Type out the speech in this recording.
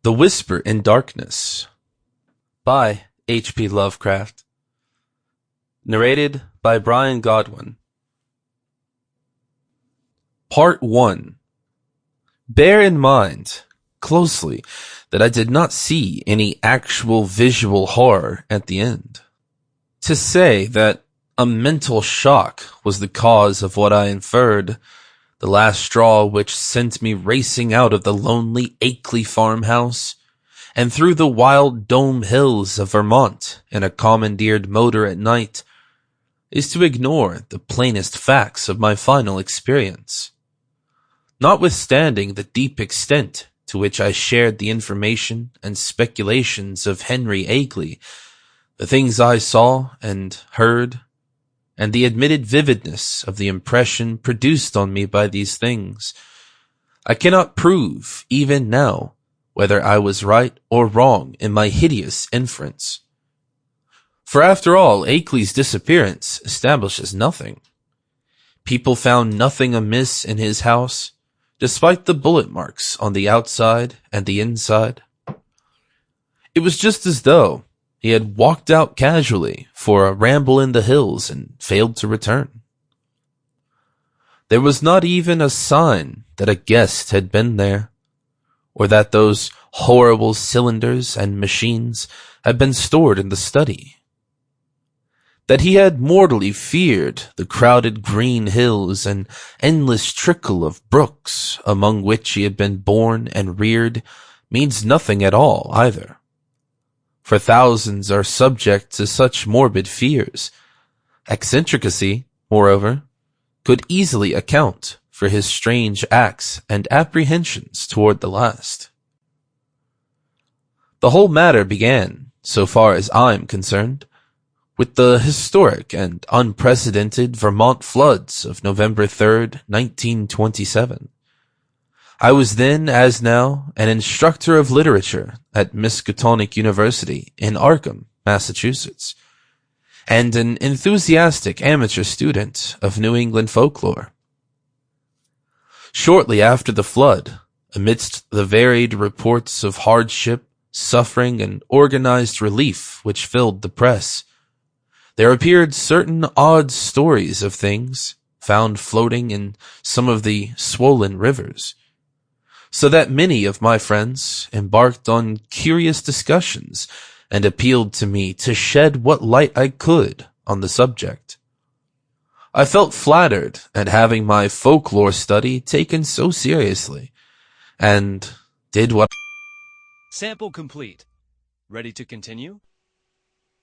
The Whisper in Darkness by H.P. Lovecraft. Narrated by Bryan Godwin. Part 1. Bear in mind closely that I did not see any actual visual horror at the end. To say that a mental shock was the cause of what I inferred, the last straw which sent me racing out of the lonely Akeley farmhouse and through the wild Dome Hills of Vermont in a commandeered motor at night, is to ignore the plainest facts of my final experience. Notwithstanding the deep extent to which I shared the information and speculations of Henry Akeley, the things I saw and heard, and the admitted vividness of the impression produced on me by these things, I cannot prove, even now, whether I was right or wrong in my hideous inference. For after all, Akeley's disappearance establishes nothing. People found nothing amiss in his house, despite the bullet marks on the outside and the inside. It was just as though he had walked out casually for a ramble in the hills and failed to return. There was not even a sign that a guest had been there, or that those horrible cylinders and machines had been stored in the study. That he had mortally feared the crowded green hills and endless trickle of brooks among which he had been born and reared means nothing at all either. For thousands are subject to such morbid fears. Eccentricity, moreover, could easily account for his strange acts and apprehensions toward the last. The whole matter began, so far as I'm concerned, with the historic and unprecedented Vermont floods of November 3rd, 1927. I was then, as now, an instructor of literature at Miskatonic University in Arkham, Massachusetts, and an enthusiastic amateur student of New England folklore. Shortly after the flood, amidst the varied reports of hardship, suffering, and organized relief which filled the press, there appeared certain odd stories of things found floating in some of the swollen rivers, so that many of my friends embarked on curious discussions and appealed to me to shed what light I could on the subject. I felt flattered at having my folklore study taken so seriously, and did what. Sample complete. Ready to continue?